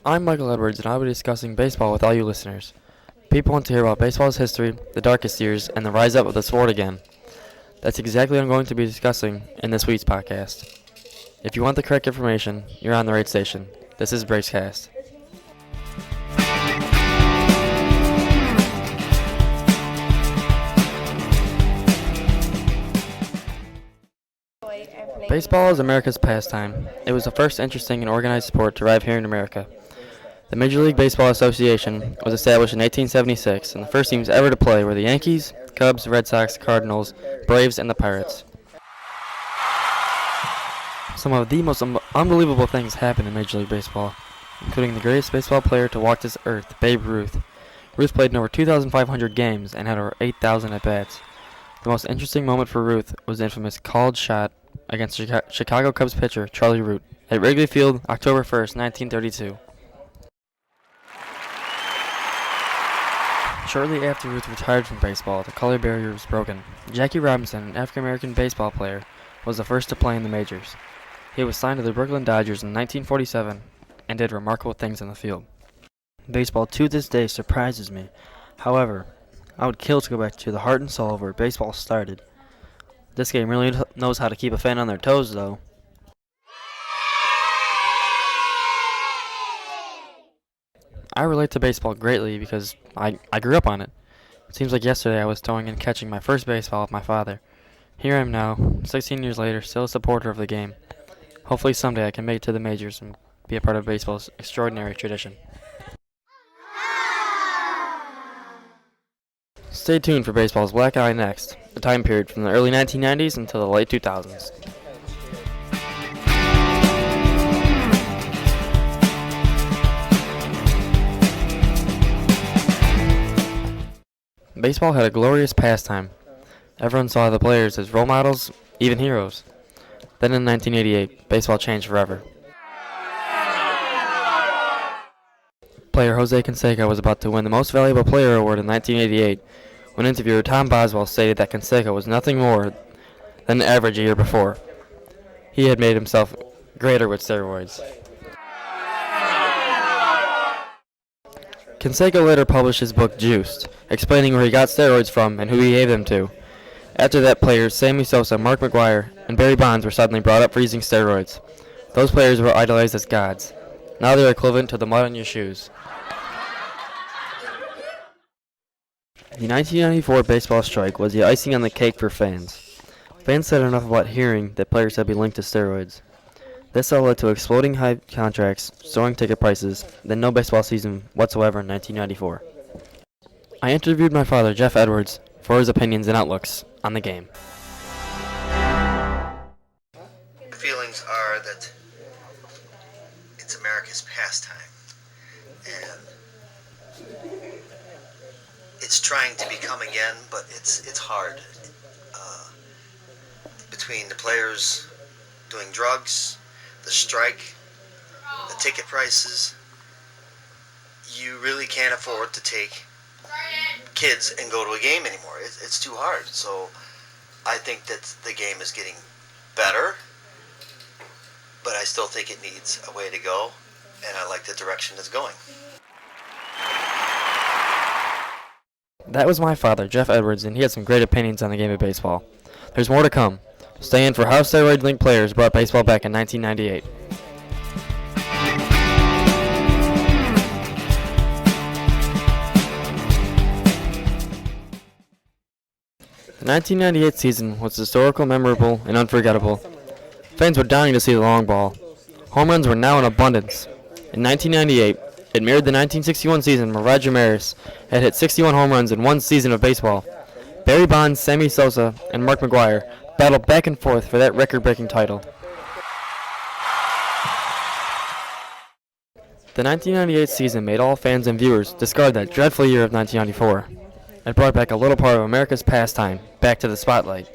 I'm Michael Edwards, and I'll be discussing baseball with all you listeners. People want to hear about baseball's history, the darkest years, and the rise up of the sport again. That's exactly what I'm going to be discussing in this week's podcast. If you want the correct information, you're on the right station. This is Bracecast. Baseball is America's pastime. It was the first interesting and organized sport to arrive here in America. The Major League Baseball Association was established in 1876, and the first teams ever to play were the Yankees, Cubs, Red Sox, Cardinals, Braves, and the Pirates. Some of the most unbelievable things happened in Major League Baseball, including the greatest baseball player to walk this earth, Babe Ruth. Ruth played in over 2,500 games and had over 8,000 at-bats. The most interesting moment for Ruth was the infamous called shot against Chicago Cubs pitcher Charlie Root at Wrigley Field, October 1st, 1932. Shortly after Ruth retired from baseball, the color barrier was broken. Jackie Robinson, an African-American baseball player, was the first to play in the majors. He was signed to the Brooklyn Dodgers in 1947 and did remarkable things in the field. Baseball to this day surprises me. However, I would kill to go back to the heart and soul of where baseball started. This game really knows how to keep a fan on their toes, though. I relate to baseball greatly because I grew up on it. It seems like yesterday I was throwing and catching my first baseball with my father. Here I am now, 16 years later, still a supporter of the game. Hopefully someday I can make it to the majors and be a part of baseball's extraordinary tradition. Stay tuned for baseball's Black Eye next, a time period from the early 1990s until the late 2000s. Baseball had a glorious pastime. Everyone saw the players as role models, even heroes. Then in 1988, baseball changed forever. Player Jose Canseco was about to win the Most Valuable Player award in 1988 when interviewer Tom Basbeball stated that Canseco was nothing more than average a year before. He had made himself greater with steroids. Canseco later published his book Juiced, explaining where he got steroids from and who he gave them to. After that, players Sammy Sosa, Mark McGwire, and Barry Bonds were suddenly brought up for using steroids. Those players were idolized as gods. Now they're equivalent to the mud on your shoes. The 1994 baseball strike was the icing on the cake for fans. Fans said enough about hearing that players had been linked to steroids. This all led to exploding high contracts, soaring ticket prices, then no baseball season whatsoever in 1994. I interviewed my father, Jeff Edwards, for his opinions and outlooks on the game. The feelings are that it's America's pastime, and it's trying to become again, but it's hard. Between the players doing drugs, the strike, the ticket prices, you really can't afford to take kids and go to a game anymore. It's too hard. So I think that the game is getting better, but I still think it needs a way to go, and I like the direction it's going. That was my father, Jeff Edwards, and he had some great opinions on the game of baseball. There's more to come. Stay in for how steroid-linked players brought baseball back in 1998. The 1998 season was historical, memorable, and unforgettable. Fans were dying to see the long ball. Home runs were now in abundance. In 1998, it mirrored the 1961 season where Roger Maris had hit 61 home runs in one season of baseball. Barry Bonds, Sammy Sosa, and Mark McGwire battled back and forth for that record-breaking title. The 1998 season made all fans and viewers discard that dreadful year of 1994. It brought back a little part of America's pastime back to the spotlight.